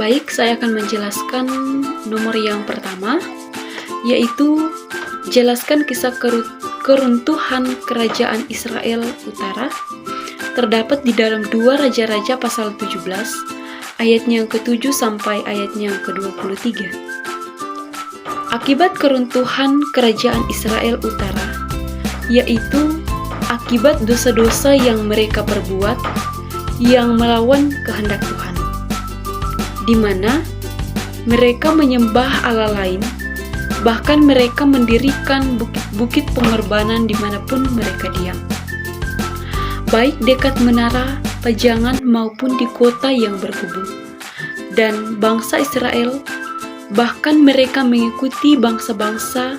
Baik, saya akan menjelaskan nomor yang pertama, yaitu jelaskan kisah keruntuhan kerajaan Israel Utara. Terdapat di dalam 2 Raja-Raja pasal 17, ayatnya yang ke-7 sampai ayatnya yang ke-23. Akibat keruntuhan kerajaan Israel Utara, yaitu akibat dosa-dosa yang mereka perbuat yang melawan kehendak Tuhan, di mana mereka menyembah Allah lain, bahkan mereka mendirikan bukit-bukit pengorbanan dimanapun mereka diam, baik dekat menara pajangan maupun di kota yang berkubu. Dan bangsa Israel, bahkan mereka mengikuti bangsa-bangsa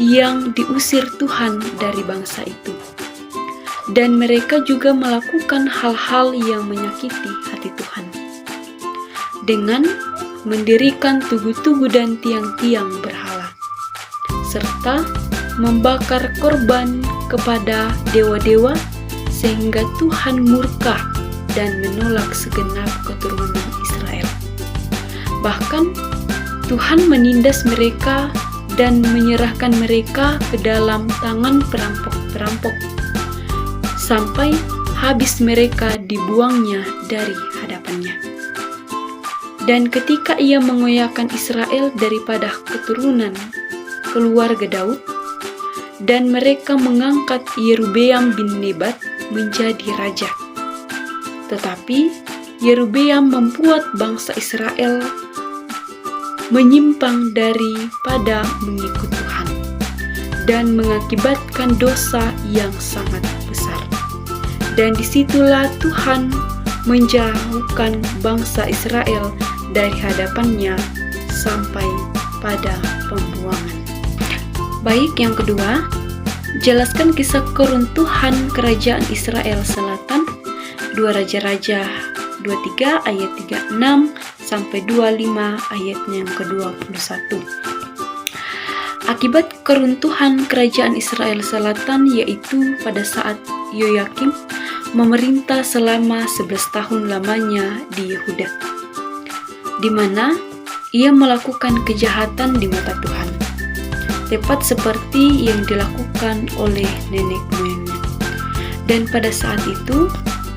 yang diusir Tuhan dari bangsa itu. Dan mereka juga melakukan hal-hal yang menyakiti hati Tuhan, dengan mendirikan tugu-tugu dan tiang-tiang berhala, serta membakar korban kepada dewa-dewa, sehingga Tuhan murka dan menolak segenap keturunan Israel. Bahkan Tuhan menindas mereka dan menyerahkan mereka ke dalam tangan perampok-perampok, sampai habis mereka dibuangnya dari hadapannya. Dan ketika ia mengoyakkan Israel daripada keturunan keluarga Daud, dan mereka mengangkat Yerobeam bin Nebat menjadi raja. Tetapi Yerobeam membuat bangsa Israel menyimpang daripada mengikut Tuhan, dan mengakibatkan dosa yang sangat besar. Dan disitulah Tuhan menjauhkan bangsa Israel dari hadapannya sampai pada pembuangan. Baik, yang kedua, jelaskan kisah keruntuhan kerajaan Israel Selatan, 2 Raja-Raja 23 ayat 36 sampai 25 ayatnya yang ke-21. Akibat keruntuhan kerajaan Israel Selatan, yaitu pada saat Yoyakim memerintah selama 11 tahun lamanya di Yehuda, di mana ia melakukan kejahatan di mata Tuhan, tepat seperti yang dilakukan oleh nenek moyangnya. Dan pada saat itu,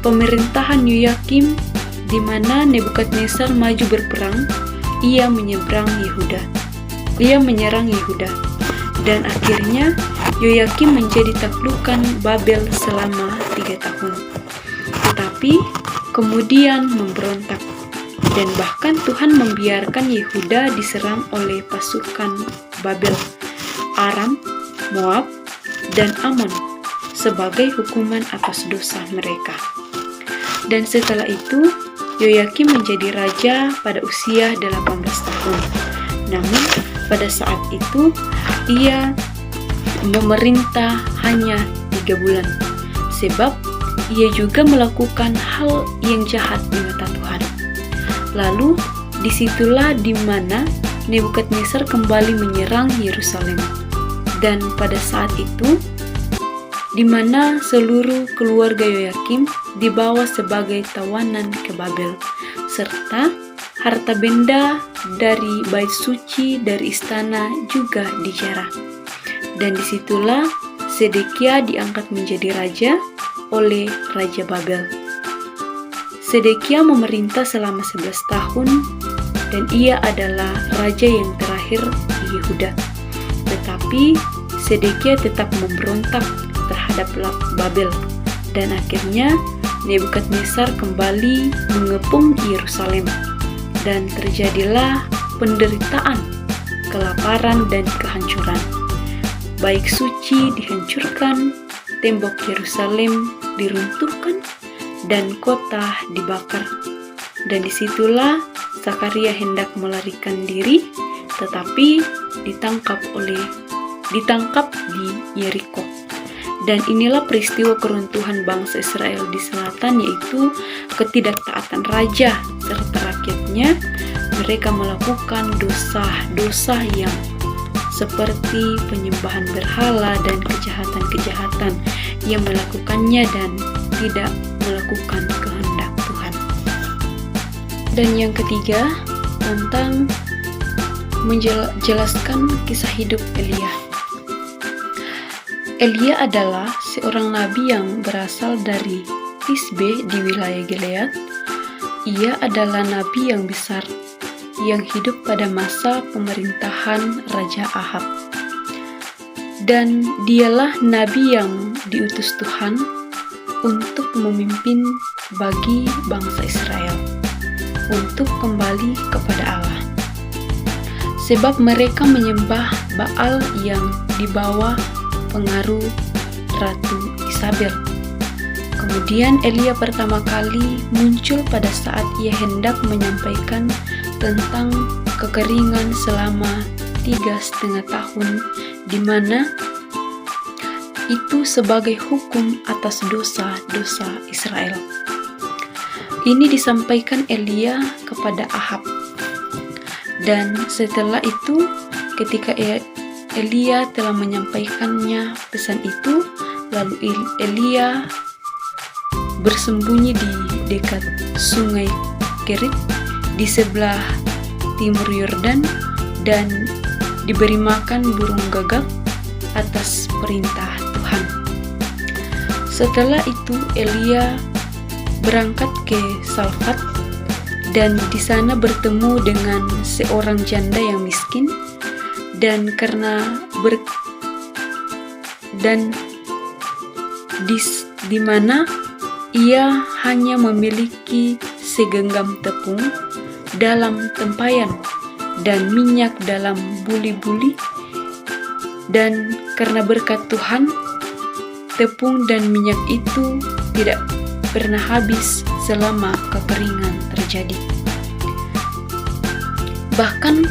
pemerintahan Yoyakim, di mana Nebukadnezar maju berperang, ia menyerang Yehuda, dan akhirnya Yoyakim menjadi taklukan Babel selama 3 tahun. Tetapi kemudian memberontak, dan bahkan Tuhan membiarkan Yehuda diserang oleh pasukan Babel, Aram, Moab, dan Amon sebagai hukuman atas dosa mereka. Dan setelah itu, Yoyakim menjadi raja pada usia 18 tahun. Namun pada saat itu ia memerintah hanya 3 bulan, sebab ia juga melakukan hal yang jahat di mata Tuhan. Lalu disitulah di mana Nebukadnezar kembali menyerang Yerusalem, dan pada saat itu di mana seluruh keluarga Yoyakim dibawa sebagai tawanan ke Babel, serta harta benda dari bait suci dari istana juga dijarah. Dan disitulah Sedekia diangkat menjadi raja oleh Raja Babel. Sedekia memerintah selama 11 tahun, dan ia adalah raja yang terakhir di Yehuda. Tetapi Sedekia tetap memberontak terhadap Babel, dan akhirnya Nebukadnezar kembali mengepung Yerusalem, dan terjadilah penderitaan, kelaparan, dan kehancuran. Bait suci dihancurkan, tembok Yerusalem diruntuhkan, dan kota dibakar. Dan disitulah Zakaria hendak melarikan diri, tetapi ditangkap di Yeriko. Dan inilah peristiwa keruntuhan bangsa Israel di selatan, yaitu ketidaktaatan raja serta rakyatnya. Mereka melakukan dosa-dosa yang seperti penyembahan berhala dan kejahatan-kejahatan yang melakukannya dan tidak melakukan kehendak Tuhan. Dan yang ketiga, tentang menjelaskan kisah hidup Elia. Elia adalah seorang nabi yang berasal dari Tisbe di wilayah Gilead. Ia adalah nabi yang besar yang hidup pada masa pemerintahan Raja Ahab. Dan dialah nabi yang diutus Tuhan untuk memimpin bagi bangsa Israel untuk kembali kepada Allah. Sebab mereka menyembah Baal yang di bawah pengaruh Ratu Isabel. Kemudian Elia pertama kali muncul pada saat ia hendak menyampaikan tentang kekeringan selama 3,5 tahun, di mana itu sebagai hukum atas dosa-dosa Israel. Ini disampaikan Elia kepada Ahab. Dan setelah itu, ketika Elia telah menyampaikannya pesan itu, lalu Elia bersembunyi di dekat sungai Kerit di sebelah timur Yordan dan diberi makan burung gagak atas perintah Tuhan. Setelah itu Elia berangkat ke Salfat dan di sana bertemu dengan seorang janda yang miskin, dan di mana ia hanya memiliki segenggam tepung dalam tempayan dan minyak dalam buli-buli, dan karena berkat Tuhan tepung dan minyak itu tidak pernah habis selama kekeringan terjadi. Bahkan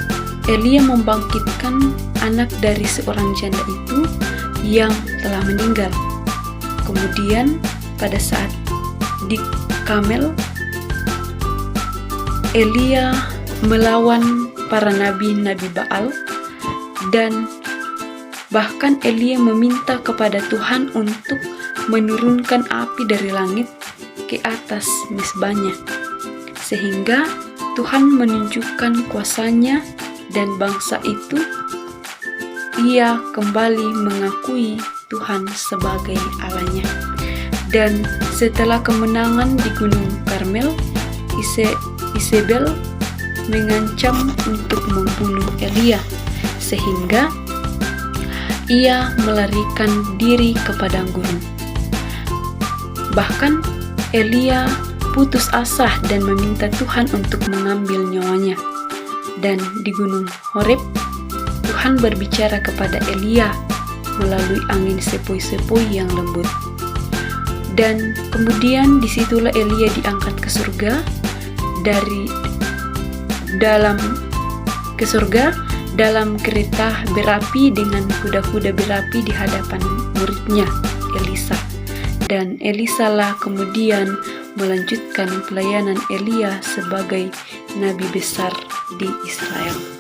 Elia membangkitkan anak dari seorang janda itu yang telah meninggal. Kemudian pada saat di Kamel, Elia melawan para nabi-nabi Baal, dan bahkan Elia meminta kepada Tuhan untuk menurunkan api dari langit ke atas mezbahnya, sehingga Tuhan menunjukkan kuasanya dan bangsa itu ia kembali mengakui Tuhan sebagai Allahnya. Dan setelah kemenangan di Gunung Karmel, Isabel mengancam untuk membunuh Elia, sehingga ia melarikan diri ke padang gurun. Bahkan Elia putus asa dan meminta Tuhan untuk mengambil nyawanya. Dan di Gunung Horeb, Tuhan berbicara kepada Elia melalui angin sepoi-sepoi yang lembut. Dan kemudian disitulah Elia diangkat ke surga dalam kereta berapi dengan kuda-kuda berapi di hadapan muridnya Elisa. Dan Elisa lah kemudian melanjutkan pelayanan Elia sebagai nabi besar di Israel.